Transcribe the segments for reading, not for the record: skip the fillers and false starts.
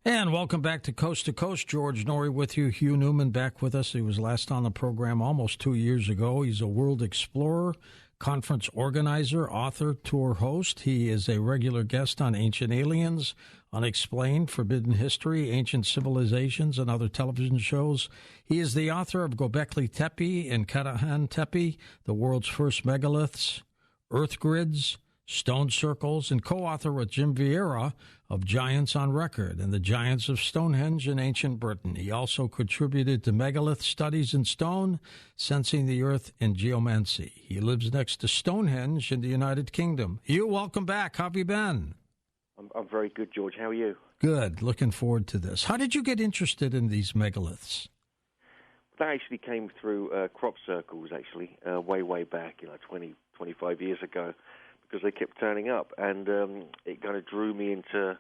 And welcome back to Coast. George Norrie with you. Hugh Newman back with us. He was last on the program almost 2 years ago. He's a world explorer, conference organizer, author, tour host. He is a regular guest on Ancient Aliens, Unexplained, Forbidden History, Ancient Civilizations, and other television shows. He is the author of Gobekli Tepe and Katahan Tepe, the world's first megaliths, Earth Grids, Stone Circles, and co-author with Jim Vieira of Giants on Record and the Giants of Stonehenge in Ancient Britain. He also contributed to megalith studies in stone, sensing the earth, and geomancy. He lives next to Stonehenge in the United Kingdom. Hugh, welcome back. How have you been? I'm very good, George. How are you? Good. Looking forward to this. How did you get interested in these megaliths? That actually came through crop circles, actually, way back, 20, 25 years ago, because they kept turning up, and it kind of drew me into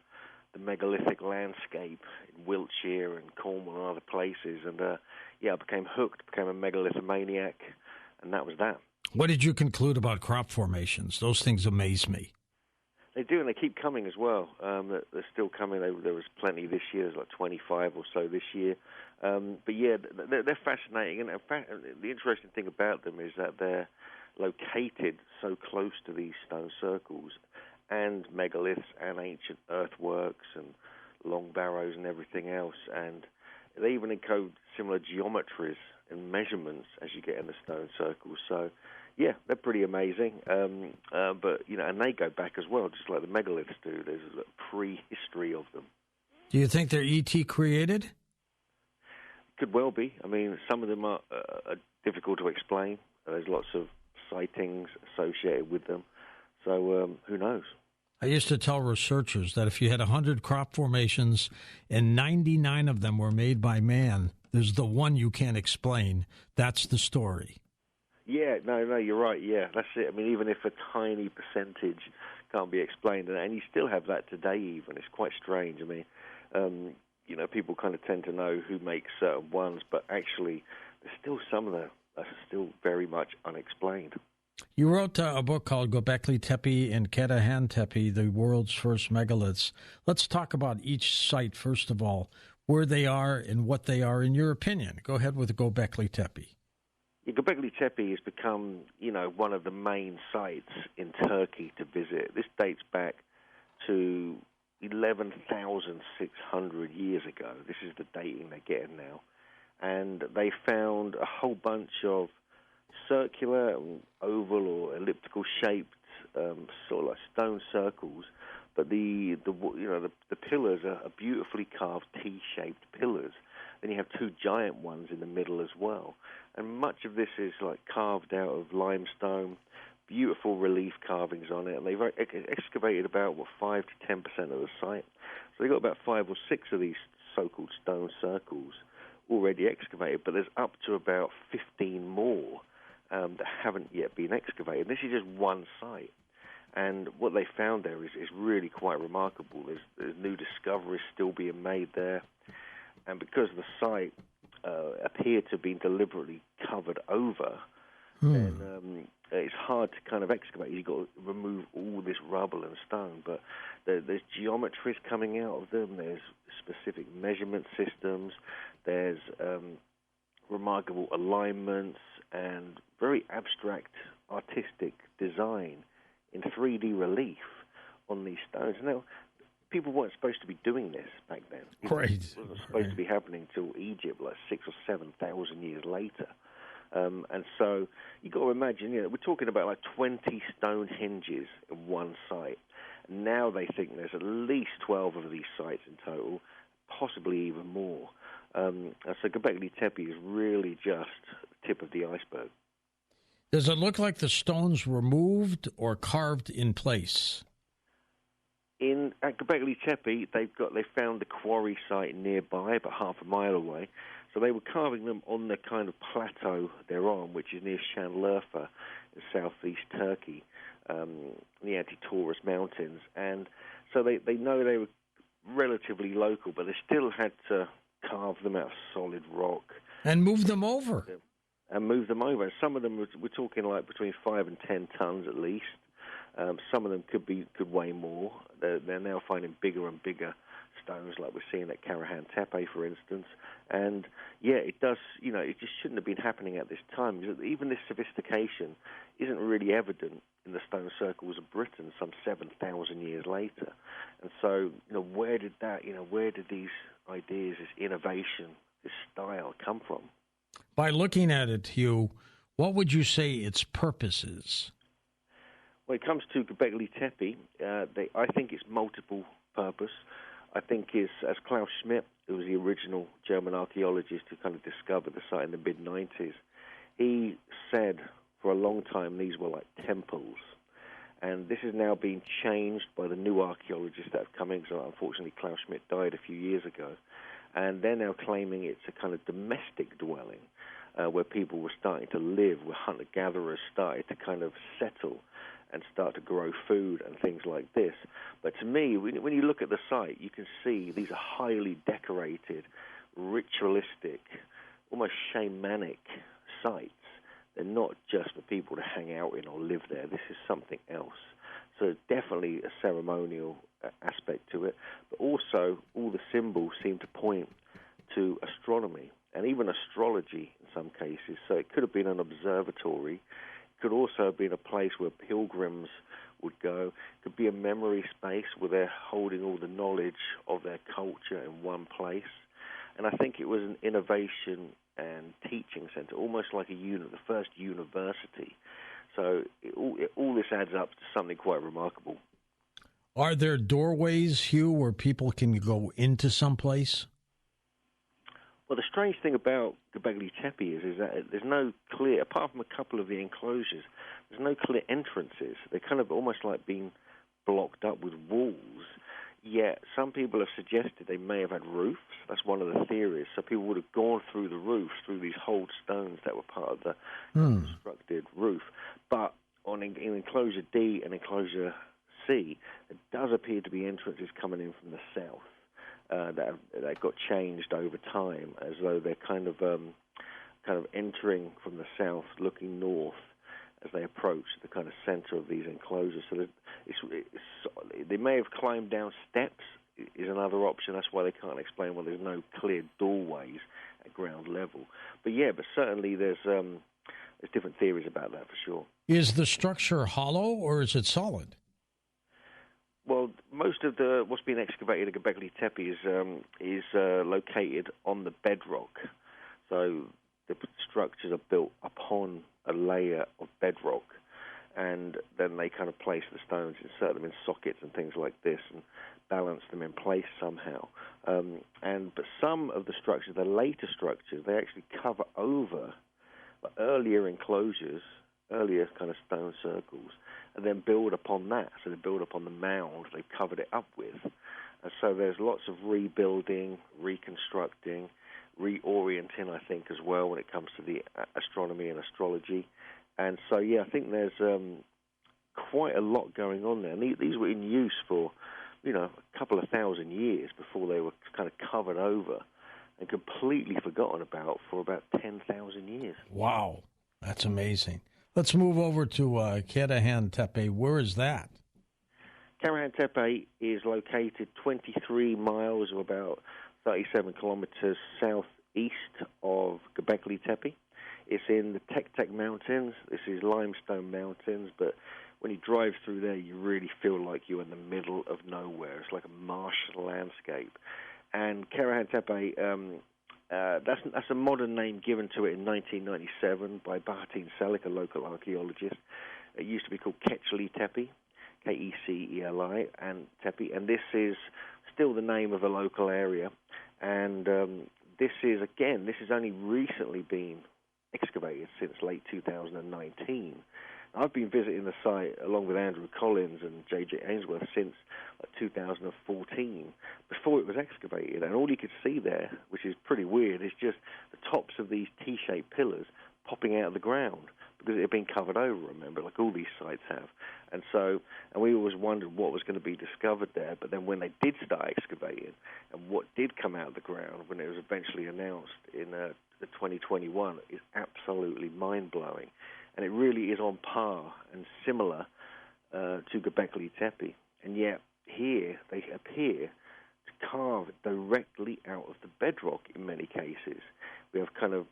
the megalithic landscape in Wiltshire and Cornwall and other places, and I became hooked, became a megalithomaniac, and that was that. What did you conclude about crop formations? Those things amaze me. They do, and they keep coming as well. They're still coming. There was plenty this year. There's like 25 or so this year. But yeah, they're fascinating, and the interesting thing about them is that they're located so close to these stone circles and megaliths and ancient earthworks and long barrows and everything else, and they even encode similar geometries and measurements as you get in the stone circles. So yeah, they're pretty amazing, but and they go back as well, just like the megaliths do. There's a prehistory of them. Do you think they're ET created? Could well be. I mean, some of them are difficult to explain. There's lots of sightings associated with them. So who knows? I used to tell researchers that if you had 100 crop formations and 99 of them were made by man, there's the one you can't explain. That's the story. Yeah, no, you're right. Yeah, that's it. I mean, even if a tiny percentage can't be explained, and you still have that today even, it's quite strange. I mean, people kind of tend to know who makes certain ones, but actually there's still some of them are still very much unexplained. You wrote a book called Gobekli Tepe and Katahan Tepe, the world's first megaliths. Let's talk about each site, first of all, where they are and what they are, in your opinion. Go ahead with Gobekli Tepe. Yeah, Gobekli Tepe has become, one of the main sites in Turkey to visit. This dates back to 11,600 years ago. This is the dating they're getting now. And they found a whole bunch of circular, oval or elliptical shaped sort of like stone circles, but the pillars are beautifully carved T-shaped pillars. Then you have two giant ones in the middle as well, and much of this is like carved out of limestone, beautiful relief carvings on it, and they've excavated about 5 to 10% of the site. So they've got about 5 or 6 of these so-called stone circles already excavated, but there's up to about 15 more that haven't yet been excavated. This is just one site, and what they found there is really quite remarkable. There's new discoveries still being made there, and because the site appeared to have been deliberately covered over, then it's hard to kind of excavate. You've got to remove all this rubble and stone, but there's geometries coming out of them. There's specific measurement systems. There's remarkable alignments and very abstract artistic design in 3D relief on these stones. Now, people weren't supposed to be doing this back then. Right. It wasn't supposed to be happening till Egypt, like 6,000 or 7,000 years later. And so you've got to imagine, we're talking about like 20 stone hinges in one site. Now they think there's at least 12 of these sites in total, possibly even more. So Gobekli Tepe is really just the tip of the iceberg. Does it look like the stones were moved or carved in place? At Gobekli Tepe, they found the quarry site nearby, about half a mile away. So they were carving them on the kind of plateau they're on, which is near Şanlıurfa in southeast Turkey, the Anti-Taurus Mountains. And so they know they were relatively local, but they still had to carve them out of solid rock. And move them over. And move them over. Some of them, we're talking like between 5 and 10 tons at least. Some of them could weigh more. They're now finding bigger and bigger stones like we're seeing at Karahan Tepe, for instance. And, yeah, it does, it just shouldn't have been happening at this time. Even this sophistication isn't really evident in the stone circles of Britain some 7,000 years later. And so, where did these ideas, this innovation, this style come from? By looking at it, Hugh, what would you say its purpose is? When it comes to Gobekli Tepe, I think it's multiple purpose. I think as Klaus Schmidt, who was the original German archaeologist who kind of discovered the site in the mid-90s, he said for a long time these were like temples. And this is now being changed by the new archaeologists that have come in. So unfortunately, Klaus Schmidt died a few years ago. And they're now claiming it's a kind of domestic dwelling where people were starting to live, where hunter-gatherers started to kind of settle and start to grow food and things like this. But to me, when you look at the site, you can see these are highly decorated, ritualistic, almost shamanic sites. They're not just for people to hang out in or live there. This is something else. So definitely a ceremonial aspect to it. But also, all the symbols seem to point to astronomy and even astrology in some cases. So it could have been an observatory. It could also have been a place where pilgrims would go. It could be a memory space where they're holding all the knowledge of their culture in one place. And I think it was an innovation and teaching center, almost like the first university. So all this adds up to something quite remarkable. Are there doorways, Hugh, where people can go into some place? Well, the strange thing about Gobekli Tepe is that there's no clear, apart from a couple of the enclosures, there's no clear entrances. They're kind of almost like being blocked up with walls. Yet some people have suggested they may have had roofs. That's one of the theories. So people would have gone through the roofs, through these hold stones that were part of the constructed roof. But in enclosure D and enclosure C, there does appear to be entrances coming in from the south that got changed over time, as though they're kind of entering from the south, looking north as they approach the kind of center of these enclosures. So they may have climbed down steps is another option. That's why they can't explain why there's no clear doorways at ground level. But certainly there's different theories about that for sure. Is the structure hollow or is it solid? Well, most of what's been excavated at Gobekli Tepe is located on the bedrock. So the structures are built upon a layer of bedrock, and then they kind of place the stones, insert them in sockets and things like this, and balance them in place somehow. But some of the structures, the later structures, they actually cover over earlier enclosures, earlier kind of stone circles, and then build upon that. So they build upon the mound they've covered it up with. And so there's lots of rebuilding, reconstructing, reorienting, I think, as well when it comes to the astronomy and astrology. And so, I think there's quite a lot going on there. And these were in use for, a couple of thousand years before they were kind of covered over and completely forgotten about for about 10,000 years. Wow, that's amazing. Let's move over to Karahan Tepe. Where is that? Karahan Tepe is located 23 miles or about 37 kilometers southeast of Gobekli Tepe. It's in the Tek Mountains. This is limestone mountains, but when you drive through there, you really feel like you're in the middle of nowhere. It's like a marsh landscape. And Karahan Tepe, that's a modern name given to it in 1997 by Bahatin Selik, a local archaeologist. It used to be called Keceli Tepe, Keceli and Tepe, and this is still the name of a local area. And this is only recently been excavated since late 2019. I've been visiting the site along with Andrew Collins and J.J. Ainsworth since 2014, before it was excavated. And all you could see there, which is pretty weird, is just the tops of these T-shaped pillars popping out of the ground because it had been covered over, remember, like all these sites have. And we always wondered what was going to be discovered there. But then when they did start excavating and what did come out of the ground when it was eventually announced in the 2021 is absolutely mind-blowing. And it really is on par and similar to Gobekli Tepe. And yet here they appear to carved directly out of the bedrock in many cases. We have kind of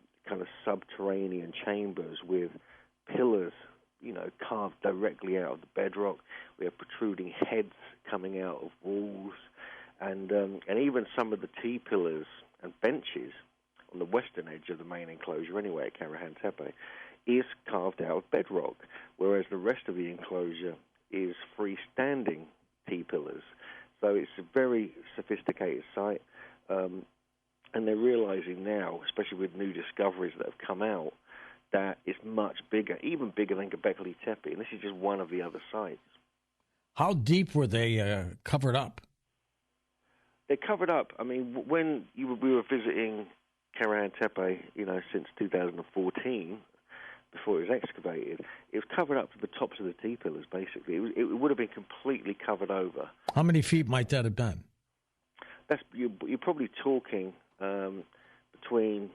subterranean chambers with pillars, carved directly out of the bedrock. We have protruding heads coming out of walls, and even some of the T-pillars and benches on the western edge of the main enclosure, anyway, at Karahan Tepe, is carved out of bedrock, whereas the rest of the enclosure is freestanding T-pillars. So it's a very sophisticated site, and they're realizing now, especially with new discoveries that have come out, that it's much bigger, even bigger than Gobekli Tepe, and this is just one of the other sites. How deep were they covered up? They're covered up. I mean, when we were visiting Karahan Tepe, since 2014, before it was excavated, it was covered up to the tops of the T-pillars, basically. It would have been completely covered over. How many feet might that have been? You're probably talking between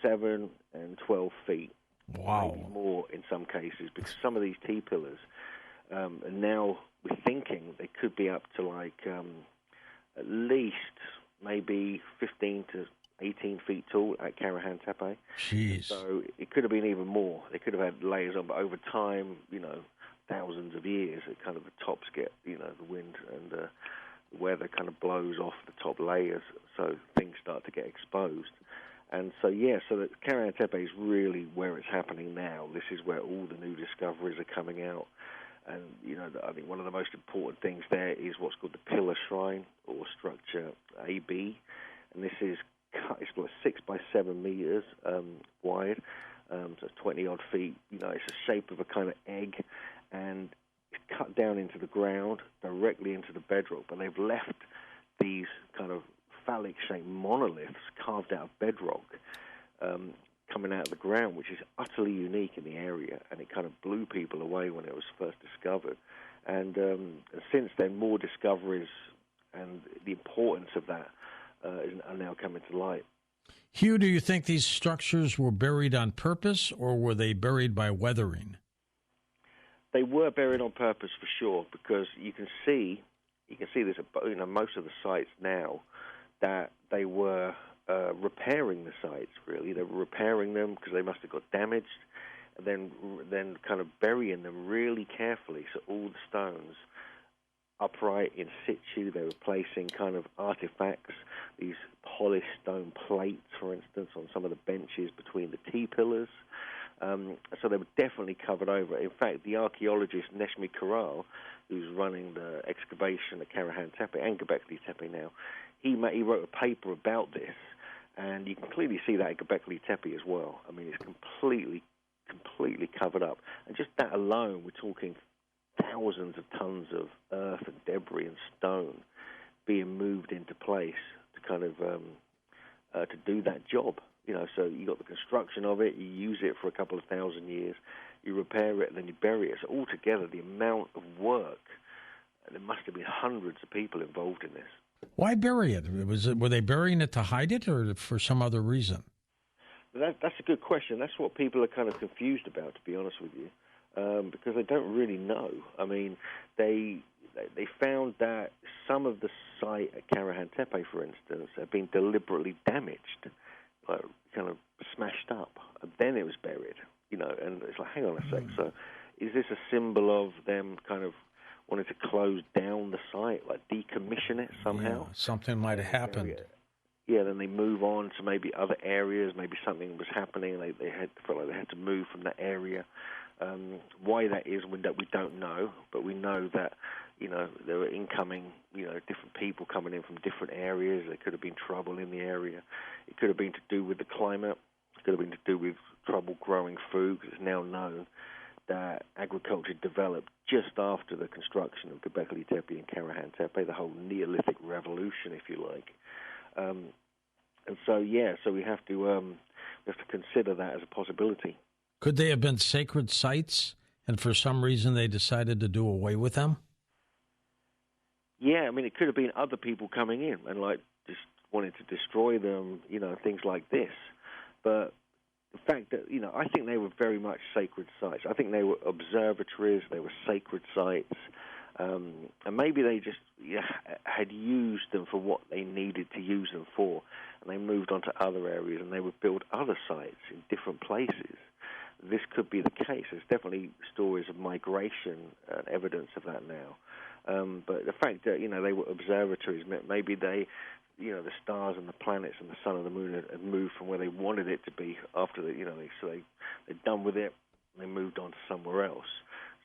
7 and 12 feet. Wow. Maybe more in some cases, because some of these T-pillars, and now we're thinking they could be up to at least maybe 15 to 18 feet tall at Karahan Tepe. Jeez. So it could have been even more. They could have had layers on, but over time, thousands of years, the tops get, the wind and the weather kind of blows off the top layers, so things start to get exposed. And so, so that Karahan Tepe is really where it's happening now. This is where all the new discoveries are coming out. And, I think one of the most important things there is what's called the Pillar Shrine, or structure AB. And this is it's 6 by 7 meters wide, so it's 20-odd feet. It's the shape of a kind of egg, and it's cut down into the ground, directly into the bedrock. But they've left these kind of phallic-shaped monoliths carved out of bedrock coming out of the ground, which is utterly unique in the area, and it kind of blew people away when it was first discovered. And since then, more discoveries and the importance of that are now coming to light. Hugh, do you think these structures were buried on purpose, or were they buried by weathering? They were buried on purpose for sure, because you can see this at most of the sites now, that they were repairing the sites. Really, they were repairing them because they must have got damaged, and then kind of burying them really carefully, so all the stones upright in situ. They were placing kind of artifacts, these polished stone plates, for instance, on some of the benches between the T-pillars. So they were definitely covered over. In fact, the archaeologist Neshmi Karal, who's running the excavation at Karahan Tepe and Gobekli Tepe now, he wrote a paper about this, and you can clearly see that at Gobekli Tepe as well. I mean, it's completely covered up. And just that alone, we're talking thousands of tons of earth and debris and stone being moved into place to kind of to do that job. So you got the construction of it, you use it for a couple of thousand years, you repair it, and then you bury it. So altogether, the amount of work, there must have been hundreds of people involved in this. Why bury it? Were they burying it to hide it, or for some other reason? That's a good question. That's what people are kind of confused about, to be honest with you, because they don't really know. I mean, they found that some of the site at Karahan Tepe, for instance, had been deliberately damaged, kind of smashed up, and then it was buried. And it's like, hang on a sec. So, is this a symbol of them kind of wanted to close down the site, like decommission it somehow? Yeah, something might have happened. Yeah, then they move on to maybe other areas. Maybe something was happening, and they felt like they had to move from that area. Why that is, we don't know, but we know that there were incoming, different people coming in from different areas. There could have been trouble in the area. It could have been to do with the climate. It could have been to do with trouble growing food, because it's now known that agriculture developed just after the construction of Gobekli Tepe and Karahan Tepe, the whole Neolithic revolution, if you like. And so we have to consider that as a possibility. Could they have been sacred sites, and for some reason they decided to do away with them? Yeah, I mean, it could have been other people coming in and just wanted to destroy them, things like this. But the fact that, I think they were very much sacred sites. I think they were observatories, they were sacred sites, And maybe they just had used them for what they needed to use them for, and they moved on to other areas, and they would build other sites in different places. This could be the case. There's definitely stories of migration and evidence of that now. But the fact that, they were observatories meant maybe they, the stars and the planets and the sun and the moon had moved from where they wanted it to be after they're done with it, and they moved on to somewhere else.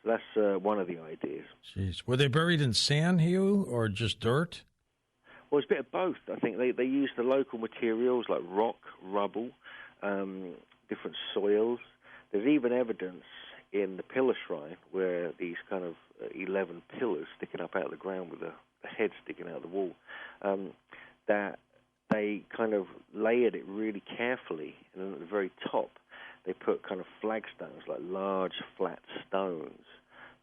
So that's one of the ideas. Jeez. Were they buried in sand, Hugh, or just dirt? Well, it's a bit of both. I think they used the local materials like rock, rubble, different soils. There's even evidence in the pillar shrine where these kind of 11 pillars sticking up out of the ground with the head sticking out of the wall, that they kind of layered it really carefully, and at the very top they put kind of flagstones, like large flat stones,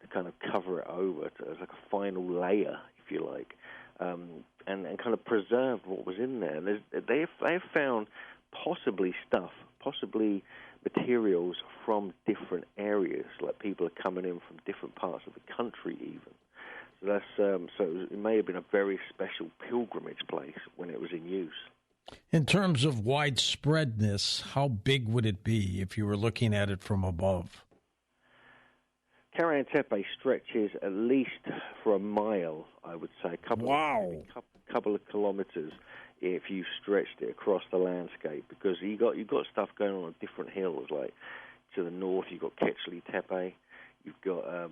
to kind of cover it over as like a final layer, if you like, and kind of preserve what was in there. And they have found possibly materials from different areas, like people are coming in from different parts of the country even. So that's so it may have been a very special pilgrimage place when it was in use. In terms of widespreadness, how big would it be if you were looking at it from above? Karahan Tepe stretches at least for a mile, I would say, a couple of kilometers if you stretched it across the landscape, because you've got stuff going on different hills. Like to the north, you've got Gobekli Tepe, you've got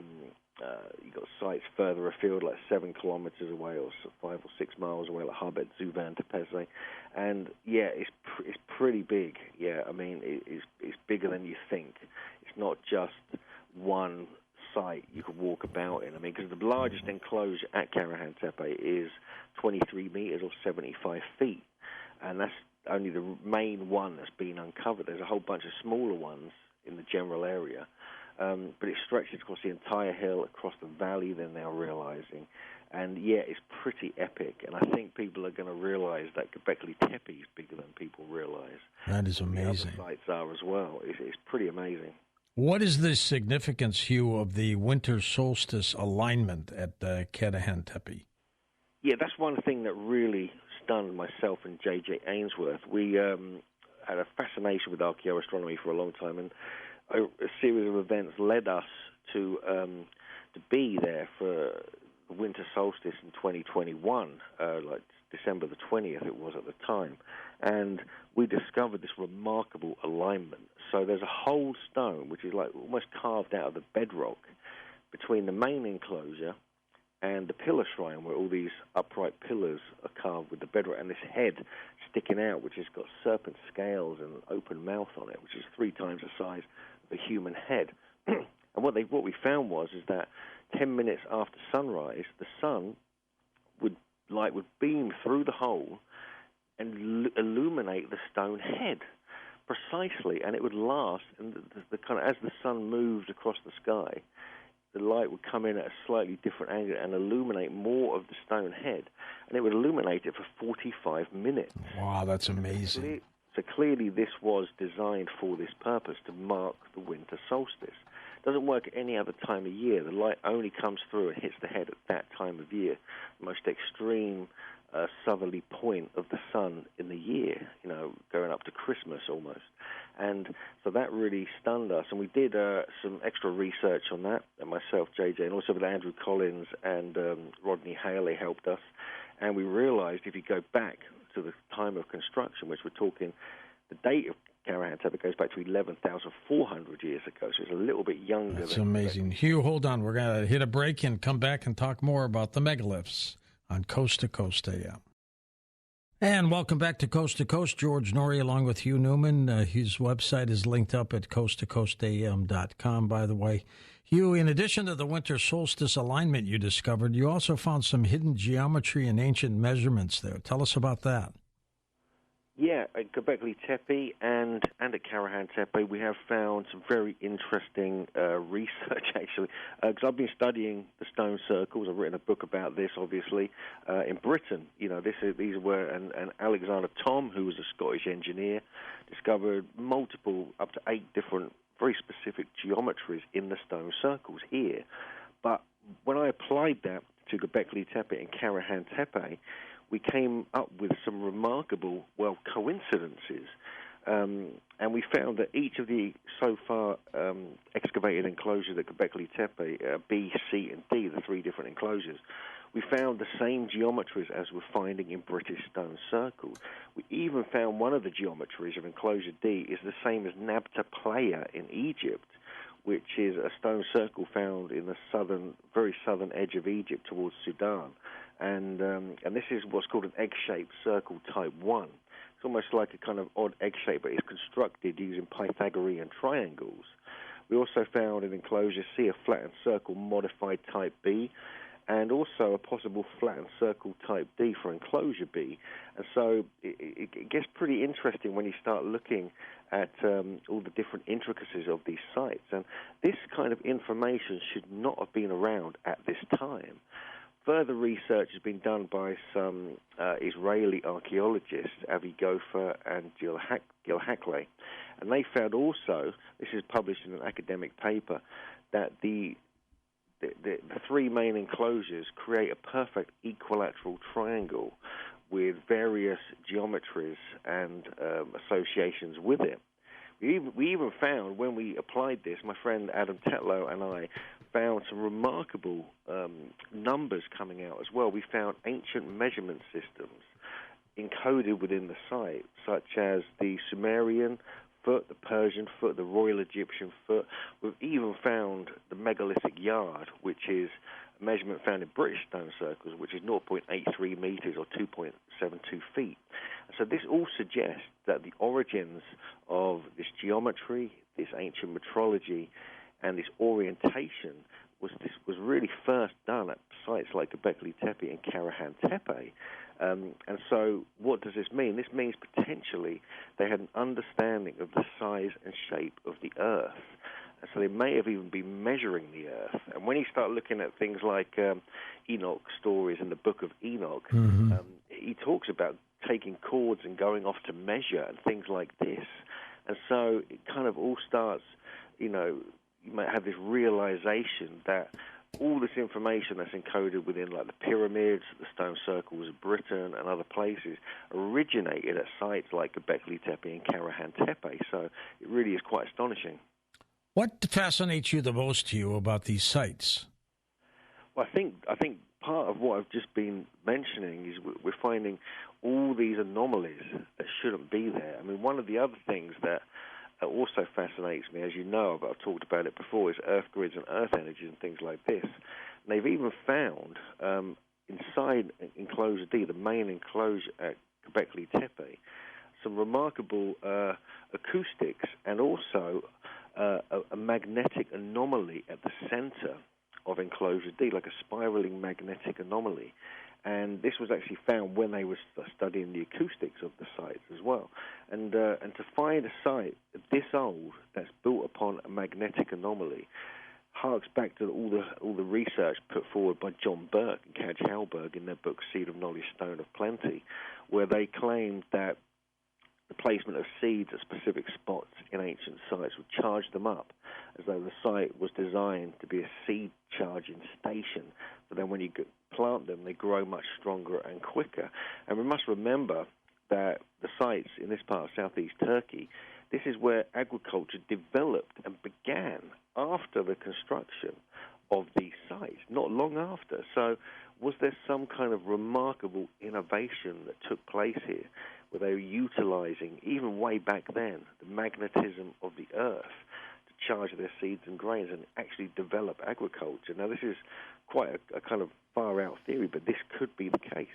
sites further afield, like 7 kilometers away or 5 or 6 miles away, like Habet Zuvan Tepeze, and it's pretty big. Yeah, I mean it's bigger than you think. It's not just one site you could walk about in. I mean, because the largest enclosure at Karahan Tepe is 23 meters or 75 feet, and that's only the main one that's been uncovered. There's a whole bunch of smaller ones in the general area, but it stretches across the entire hill, across the valley, they're now realizing. And it's pretty epic, and I think people are going to realize that Gobekli Tepe is bigger than people realize. That is amazing. The other sites are as well. It's pretty amazing. What is the significance, Hugh, of the winter solstice alignment at Karahan Tepe? Yeah, that's one thing that really stunned myself and J.J. Ainsworth. We had a fascination with archaeoastronomy for a long time, and a series of events led us to be there for the winter solstice in 2021, like December the 20th it was at the time. And we discovered this remarkable alignment. So there's a whole stone, which is like almost carved out of the bedrock, between the main enclosure and the pillar shrine, where all these upright pillars are carved with the bedrock, and this head sticking out, which has got serpent scales and an open mouth on it, which is 3 times the size of a human head. And what we found was that 10 minutes after sunrise, the sun would beam through the hole and illuminate the stone head precisely, and it would last. And the kind of, as the sun moved across the sky, the light would come in at a slightly different angle and illuminate more of the stone head, and it would illuminate it for 45 minutes. Wow, that's amazing. So clearly this was designed for this purpose, to mark the winter solstice. It doesn't work at any other time of year. The light only comes through and hits the head at that time of year, the most extreme southerly point of the sun in the year, going up to Christmas almost. And so that really stunned us, and we did some extra research on that, and myself, JJ, and also with Andrew Collins and Rodney Haley helped us, and we realized if you go back to the time of construction, which we're talking, the date of Karahan Tepe goes back to 11,400 years ago, so it's a little bit younger. That's amazing. Hugh, hold on. We're going to hit a break and come back and talk more about the megaliths on Coast to Coast AM. And welcome back to Coast. George Norrie along with Hugh Newman. His website is linked up at coasttocoastam.com, by the way. Hugh, in addition to the winter solstice alignment you discovered, you also found some hidden geometry and ancient measurements there. Tell us about that. Yeah, at Gobekli Tepe and at Karahan Tepe, we have found some very interesting research, actually, because I've been studying the stone circles. I've written a book about this, obviously, in Britain. These were, and Alexander Thom, who was a Scottish engineer, discovered multiple, up to 8 different, very specific geometries in the stone circles here. But when I applied that to Gobekli Tepe and Karahan Tepe, we came up with some remarkable, coincidences. And we found that each of the so far excavated enclosures at Gobekli Tepe, B, C, and D, the three different enclosures, we found the same geometries as we're finding in British stone circles. We even found one of the geometries of enclosure D is the same as Nabta Playa in Egypt, which is a stone circle found in the very southern edge of Egypt towards Sudan. And this is what's called an egg-shaped circle type 1. It's almost like a kind of odd egg shape, but it's constructed using Pythagorean triangles. We also found in enclosure C a flattened circle modified type B, and also a possible flattened circle type D for enclosure B. And so it gets pretty interesting when you start looking at all the different intricacies of these sites. And this kind of information should not have been around at this time. Further research has been done by some Israeli archaeologists, Avi Gopher and Gil Hackley, and they found also, this is published in an academic paper, that the three main enclosures create a perfect equilateral triangle with various geometries and associations with it. We even found, when we applied this, my friend Adam Tetlow and I found some remarkable numbers coming out as well. We found ancient measurement systems encoded within the site, such as the Sumerian foot, the Persian foot, the Royal Egyptian foot. We've even found the megalithic yard, which is a measurement found in British stone circles, which is 0.83 meters or 2.72 feet. So this all suggests that the origins of this geometry, this ancient metrology, and this orientation was really first done at sites like Gobekli Tepe and Karahan Tepe. And so what does this mean? This means potentially they had an understanding of the size and shape of the Earth. And so they may have even been measuring the Earth. And when you start looking at things like Enoch's stories in the Book of Enoch, he talks about taking cords and going off to measure and things like this. And so it kind of all starts, you might have this realization that all this information that's encoded within, like the pyramids, the stone circles of Britain and other places, originated at sites like Gobekli Tepe and Karahan Tepe. So it really is quite astonishing. What fascinates you the most to you about these sites? Well, I think part of what I've just been mentioning is we're finding all these anomalies that shouldn't be there. I mean, one of the other things that also fascinates me, as you know, but I've talked about it before, is earth grids and earth energy and things like this. And they've even found inside enclosure D, the main enclosure at Gobekli Tepe, some remarkable acoustics and also a magnetic anomaly at the center of enclosure D, like a spiraling magnetic anomaly. And this was actually found when they were studying the acoustics of the sites as well. And to find a site this old that's built upon a magnetic anomaly harks back to all the research put forward by John Burke and Kaj Halberg in their book Seed of Knowledge, Stone of Plenty, where they claimed that the placement of seeds at specific spots in ancient sites would charge them up, as though the site was designed to be a seed charging station. But then when you plant them, they grow much stronger and quicker. And we must remember that the sites in this part of southeast Turkey, this is where agriculture developed and began after the construction of these sites, not long after. So was there some kind of remarkable innovation that took place here, where they were utilizing, even way back then, the magnetism of the earth to charge their seeds and grains and actually develop agriculture? Now, this is quite a kind of far-out theory, but this could be the case.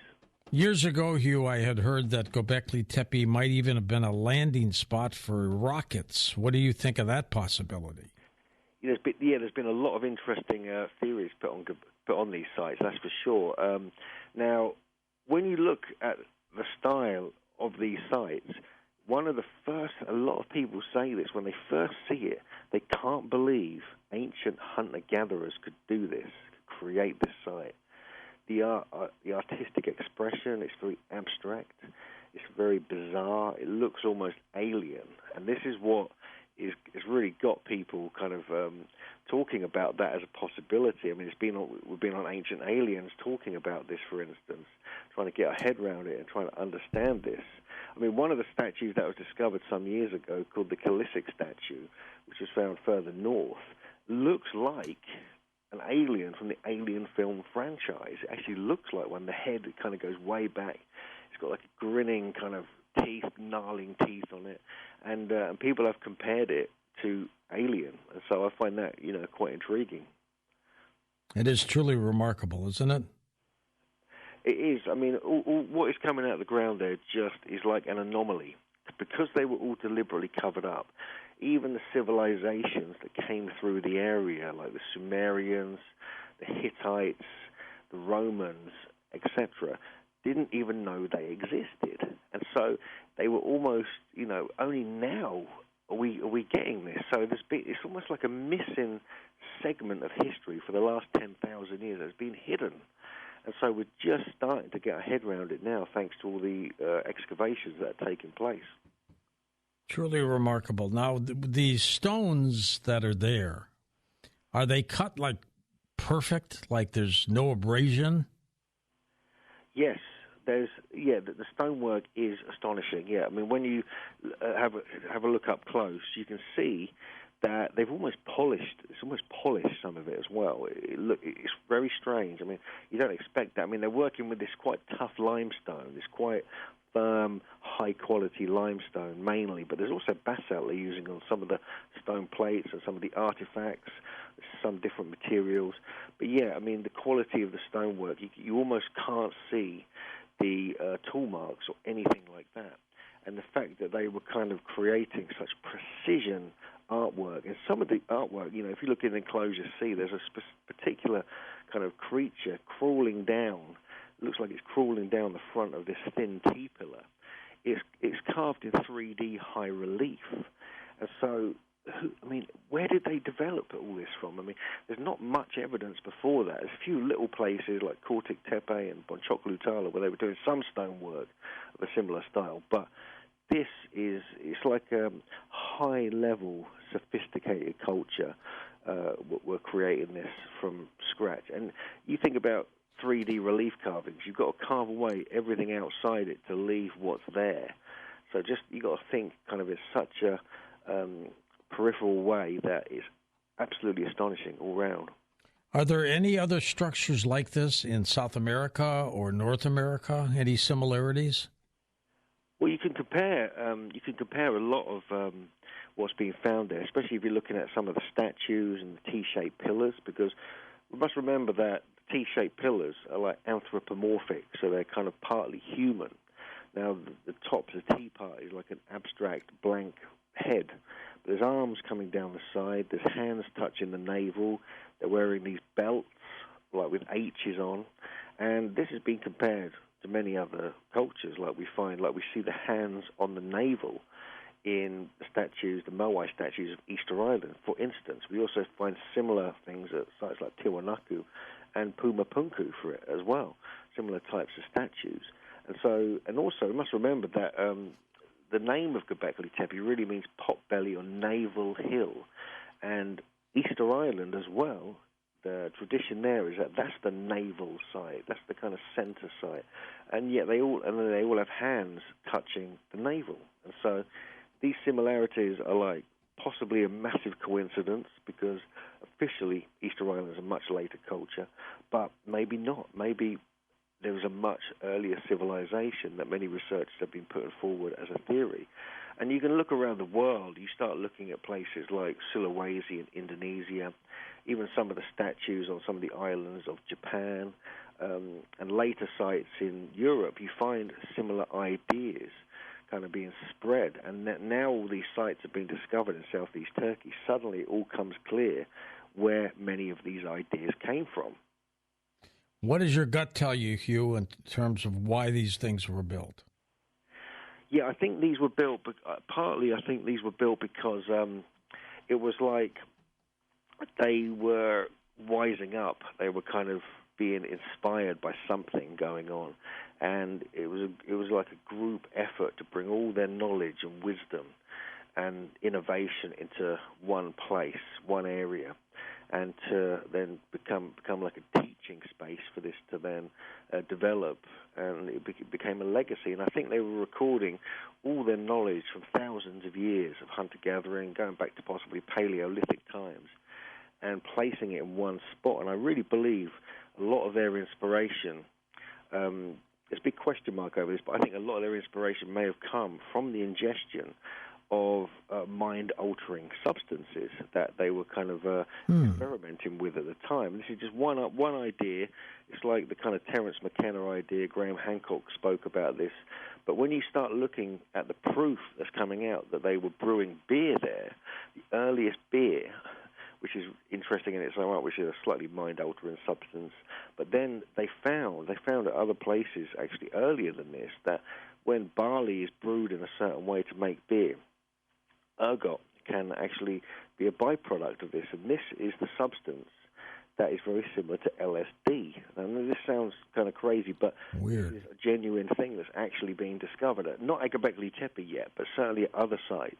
Years ago, Hugh, I had heard that Gobekli Tepe might even have been a landing spot for rockets. What do you think of that possibility? There's been a lot of interesting theories put on these sites, that's for sure. Now, when you look at the style of these sites, one of the first, a lot of people say this, when they first see it, they can't believe ancient hunter-gatherers could do this, could create this site. The artistic expression, it's very abstract, it's very bizarre, it looks almost alien, and this is what has really got people kind of talking about that as a possibility. I mean, we've been on Ancient Aliens talking about this, for instance, trying to get our head around it and trying to understand this. I mean, one of the statues that was discovered some years ago, called the Kalisic statue, which was found further north, looks like an alien from the Alien film franchise. It actually looks like one. The head kind of goes way back. It's got like a grinning kind of teeth, gnarling teeth on it, and people have compared it to Alien, and so I find that quite intriguing. It is truly remarkable, isn't it? It is. I mean, all what is coming out of the ground there just is like an anomaly, because they were all deliberately covered up. Even the civilizations that came through the area, like the Sumerians, the Hittites, the Romans, etc., didn't even know they existed. And so they were almost, only now are we getting this. So it's almost like a missing segment of history for the last 10,000 years that's been hidden. And so we're just starting to get our head around it now, thanks to all the excavations that are taking place. Truly remarkable. Now, these stones that are there, are they cut like perfect, like there's no abrasion? Yes, the stonework is astonishing. Yeah, I mean, when you have a look up close, you can see that they've almost polished. It's almost polished, some of it as well. It's very strange. I mean, you don't expect that. I mean, they're working with this quite tough limestone, this quite firm, high-quality limestone mainly, but there's also basalt they're using on some of the stone plates and some of the artifacts, some different materials. But yeah, I mean, the quality of the stonework, you almost can't see the tool marks or anything like that. And the fact that they were kind of creating such precision artwork, and some of the artwork, if you look in the enclosure, see there's a particular kind of creature crawling down. It looks like it's crawling down the front of this thin T-pillar. It's carved in 3D high relief. And so, where did they develop all this from? I mean, there's not much evidence before that. There's a few little places like Tepe and Bonchoklu where they were doing some stonework of a similar style. But it's like a high-level, sophisticated culture. We're creating this from scratch. And you think about 3D relief carvings, you've got to carve away everything outside it to leave what's there. So you've got to think kind of in such a peripheral way that is absolutely astonishing all round. Are there any other structures like this in South America or North America? Any similarities? Well, you can compare a lot of what's being found there, especially if you're looking at some of the statues and the T-shaped pillars, because we must remember that T-shaped pillars are like anthropomorphic, so they're kind of partly human. Now, the top, the T part, is like an abstract blank head. There's arms coming down the side. There's hands touching the navel. They're wearing these belts, like with H's on. And this has been compared to many other cultures, like we see the hands on the navel in the statues, the Moai statues of Easter Island, for instance. We also find similar things at sites like Tiwanaku and Pumapunku for it as well, similar types of statues. And also, we must remember that the name of Gobekli Tepe really means pot-belly or navel hill. And Easter Island as well, the tradition there is that that's the navel side, that's the kind of center side. And yet they all have hands touching the navel. And so these similarities are like possibly a massive coincidence, because officially Easter Island is a much later culture, but maybe not. Maybe there was a much earlier civilization that many researchers have been putting forward as a theory. And you can look around the world, you start looking at places like Sulawesi in Indonesia, even some of the statues on some of the islands of Japan, and later sites in Europe, you find similar ideas kind of being spread. And now all these sites have been discovered in southeast Turkey. Suddenly it all comes clear where many of these ideas came from. What does your gut tell you, Hugh, in terms of why these things were built? Yeah, I think these were built, partly I think these were built because it was like they were wising up. They were kind of being inspired by something going on. And it was like a group effort to bring all their knowledge and wisdom and innovation into one place, one area. and to then become like a teaching space for this to then develop, and it became a legacy. And I think they were recording all their knowledge from thousands of years of hunter-gathering, going back to possibly Paleolithic times, and placing it in one spot. And I really believe a lot of their inspiration, there's a big question mark over this, but I think a lot of their inspiration may have come from the ingestion of mind-altering substances that they were kind of experimenting with at the time. This is just one idea. It's like the kind of Terence McKenna idea. Graham Hancock spoke about this. But when you start looking at the proof that's coming out that they were brewing beer there, the earliest beer, which is interesting in its own right, which is a slightly mind-altering substance. But then they found at other places, actually earlier than this, that when barley is brewed in a certain way to make beer, ergot can actually be a byproduct of this, and this is the substance that is very similar to LSD. And this sounds kind of crazy, but weird. This is a genuine thing that's actually being discovered. Not at Gobekli Tepe yet, but certainly at other sites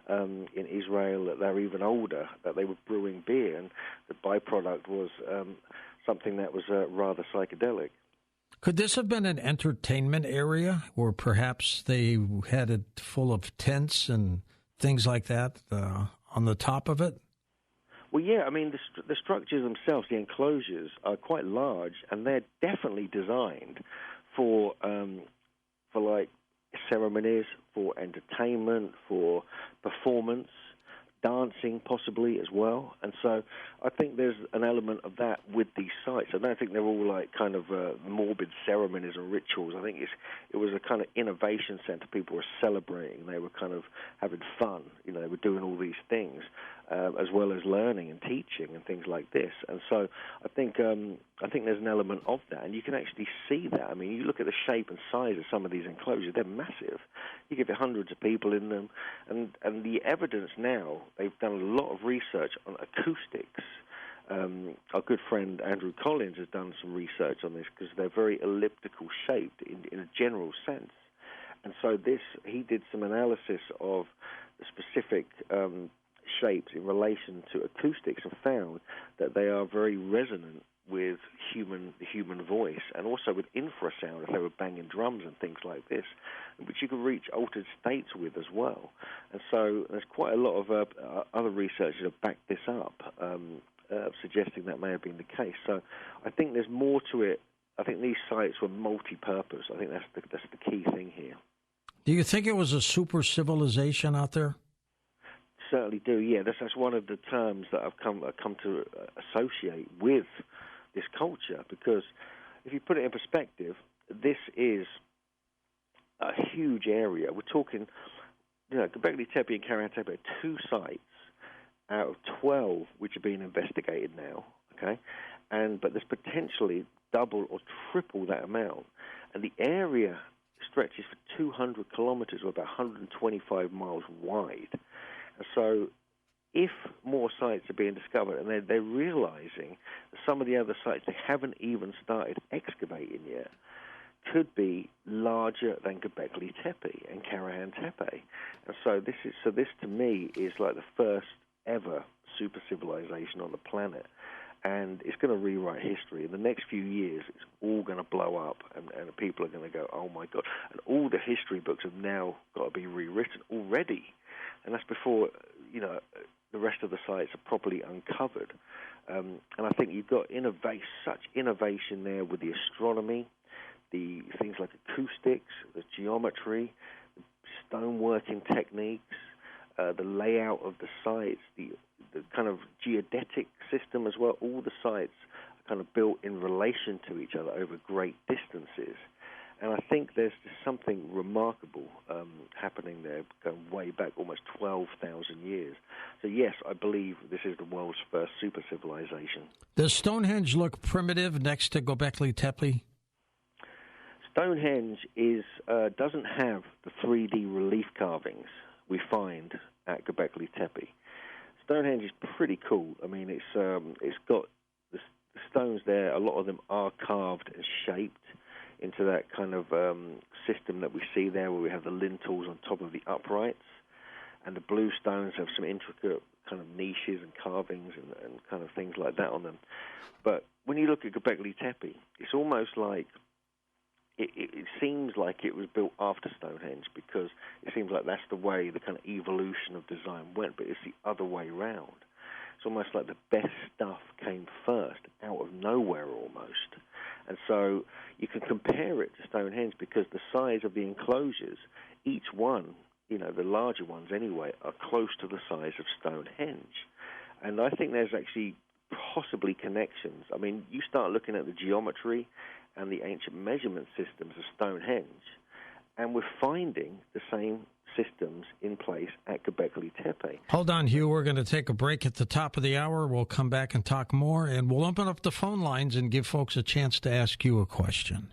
in Israel that they're even older, that they were brewing beer, and the byproduct was something that was rather psychedelic. Could this have been an entertainment area, or perhaps they had it full of tents and things like that on the top of it? Well, yeah, I mean, the structures themselves, the enclosures, are quite large, and they're definitely designed for like ceremonies, for entertainment, for performance, dancing possibly as well. And so I think there's an element of that with these sites. I don't think they're all like kind of morbid ceremonies or rituals. I think it was a kind of innovation center. People were celebrating. They were kind of having fun. You know, they were doing all these things as well as learning and teaching and things like this. And so I think there's an element of that, and you can actually see that. I mean, you look at the shape and size of some of these enclosures; they're massive. You give it hundreds of people in them, and the evidence now, they've done a lot of research on acoustics. Our good friend Andrew Collins has done some research on this because they're very elliptical shaped in a general sense. And so he did some analysis of the specific shapes in relation to acoustics and found that they are very resonant with the human voice, and also with infrasound if they were banging drums and things like this, which you could reach altered states with as well. And so there's quite a lot of other research that have backed this up, suggesting that may have been the case. So I think there's more to it. I think these sites were multi-purpose. I think that's the key thing here. Do you think it was a super civilization out there? Certainly do, yeah. That's one of the terms that I've come to associate with this culture, because if you put it in perspective, this is a huge area. We're talking, Gobekli Tepe and Karahan Tepe are two sites out of 12 which are being investigated now, okay? But there's potentially double or triple that amount. And the area stretches for 200 kilometers, or about 125 miles wide. And so if more sites are being discovered, and they're realizing that some of the other sites they haven't even started excavating yet could be larger than Gobekli Tepe and Karahan Tepe. And so this to me is like the first ever super civilization on the planet. And it's going to rewrite history. In the next few years, it's all going to blow up, and people are going to go, oh, my God. And all the history books have now got to be rewritten already. And that's before, the rest of the sites are properly uncovered. And I think you've got such innovation there with the astronomy, the things like acoustics, the geometry, the stoneworking techniques, the layout of the sites, the kind of geodetic system as well. All the sites are kind of built in relation to each other over great distances. And I think there's just something remarkable happening there, going way back almost 12,000 years. So yes, I believe this is the world's first super civilization. Does Stonehenge look primitive next to Gobekli Tepe? Stonehenge doesn't have the 3D relief carvings we find at Gobekli Tepe. Stonehenge is pretty cool. I mean, it's got the stones there. A lot of them are carved and shaped into that kind of system that we see there, where we have the lintels on top of the uprights. and the blue stones have some intricate kind of niches and carvings and kind of things like that on them. But when you look at Gobekli Tepe, it's almost like it seems like it was built after Stonehenge, because it seems like that's the way the kind of evolution of design went, but it's the other way around. It's almost like the best stuff came first, out of nowhere almost. And so you can compare it to Stonehenge because the size of the enclosures, each one, the larger ones anyway, are close to the size of Stonehenge. And I think there's actually possibly connections. I mean, you start looking at the geometry and the ancient measurement systems of Stonehenge, and we're finding the same systems in place at Gobekli Tepe. Hold on, Hugh. We're going to take a break at the top of the hour. We'll come back and talk more, and we'll open up the phone lines and give folks a chance to ask you a question.